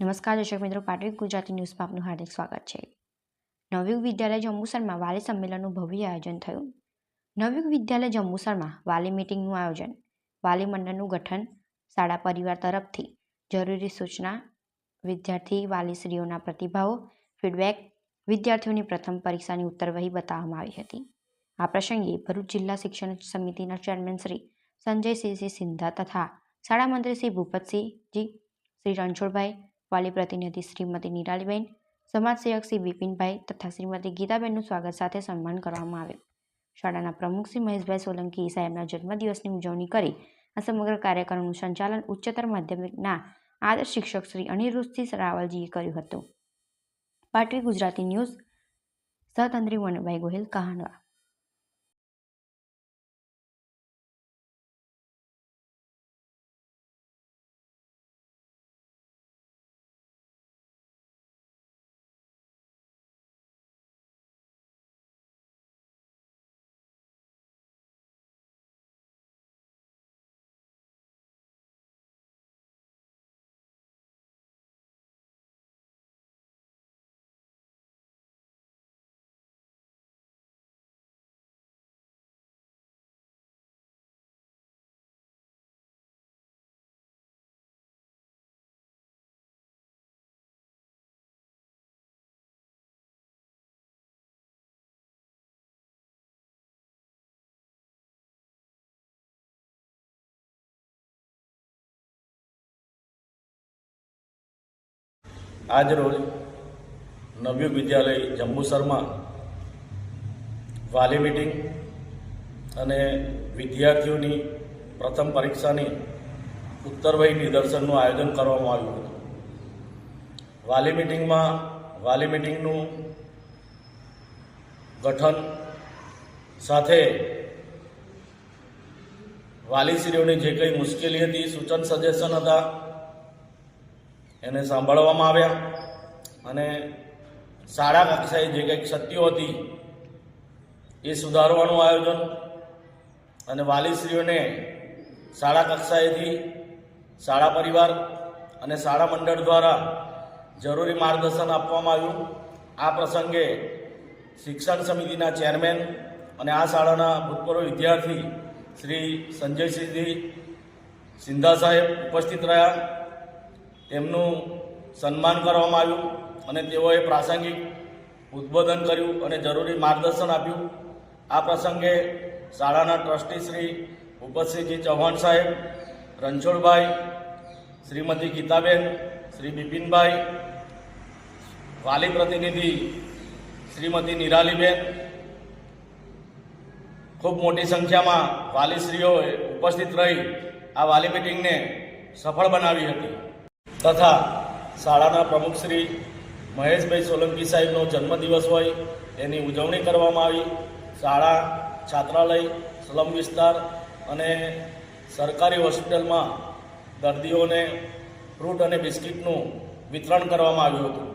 નમસ્કાર દર્શક મિત્રો, પાટવી ગુજરાતી ન્યૂઝમાં આપનું હાર્દિક સ્વાગત છે। નવયુગ વિદ્યાલય જંબુસરમાં વાલી સંમેલનનું ભવ્ય આયોજન થયું। નવયુગ વિદ્યાલય જંબુસરમાં વાલી મીટિંગનું આયોજન, વાલી મંડળનું ગઠન, શાળા પરિવાર તરફથી જરૂરી સૂચના, વિદ્યાર્થી વાલીશ્રીઓના પ્રતિભાવો, ફીડબેક, વિદ્યાર્થીઓની પ્રથમ પરીક્ષાની ઉત્તરવહી બતાવવામાં આવી હતી। આ પ્રસંગે ભરૂચ જિલ્લા શિક્ષણ સમિતિના ચેરમેન શ્રી સંજયસિંહ સિંધા તથા શાળા મંત્રી શ્રી ભૂપતસિંહજી, શ્રી રણછોડભાઈ, વાલી પ્રતિનિધિ શ્રીમતી નિરાલીબેન, સમાજસેવક શ્રી બિપિનભાઈ તથા શ્રીમતી ગીતાબેનનું સ્વાગત સાથે સન્માન કરવામાં આવ્યું। શાળાના પ્રમુખ શ્રી મહેશભાઈ સોલંકી સાહેબના જન્મદિવસની ઉજવણી કરી આ સમગ્ર કાર્યક્રમનું સંચાલન ઉચ્ચતર માધ્યમિકના આદર્શ શિક્ષક શ્રી અનિરુદ્ધસિંહ રાવલજીએ કર્યું હતું। પાટવી ગુજરાતી ન્યૂઝ, સહતંત્રી વનભાઈ ગોહિલ, કહાનવા। આજ રોજ નવયુગ વિદ્યાલય જંબુસરમાં વાલી મીટિંગ અને વિદ્યાર્થીઓની પ્રથમ પરીક્ષાની ઉત્તરવહી નિદર્શનનું આયોજન કરવામાં આવ્યું હતું। વાલી મીટિંગનું ગઠન સાથે વાલીશ્રીઓની જે કંઈ મુશ્કેલી હતી, સૂચન સજેશન હતા, એને સાંભળવામાં આવ્યા અને શાળા કક્ષાએ જે કંઈક ક્ષતિઓ હતી એ સુધારવાનું આયોજન અને વાલીશ્રીઓને શાળા કક્ષાએથી શાળા પરિવાર અને શાળા મંડળ દ્વારા જરૂરી માર્ગદર્શન આપવામાં આવ્યું। આ પ્રસંગે શિક્ષણ સમિતિના ચેરમેન અને આ શાળાના ભૂતપૂર્વ વિદ્યાર્થી શ્રી સંજયસિંહ સિંધા સાહેબ ઉપસ્થિત રહ્યા। તેમનું સન્માન કરવામાં આવ્યું અને તેઓએ પ્રાસંગિક ઉદ્બોધન કર્યું અને જરૂરી માર્ગદર્શન આપ્યું। આ પ્રસંગે શાળાના ટ્રસ્ટી શ્રી ભૂપતસિંહજી ચૌહાણ સાહેબ, રણછોડભાઈ, શ્રીમતી ગીતાબેન, શ્રી બિપિનભાઈ, વાલી પ્રતિનિધિ શ્રીમતી નિરાલીબેન, ખૂબ મોટી સંખ્યામાં વાલીશ્રીઓએ ઉપસ્થિત રહી આ વાલી મીટિંગને સફળ બનાવી હતી તથા શાળાના પ્રમુખ શ્રી મહેશભાઈ સોલંકી સાહેબનો જન્મદિવસ હોય તેની ઉજવણી કરવામાં આવી। શાળા, છાત્રાલય, સ્લમ વિસ્તાર અને સરકારી હોસ્પિટલમાં દર્દીઓને ફ્રૂટ અને બિસ્કિટનું વિતરણ કરવામાં આવ્યું હતું।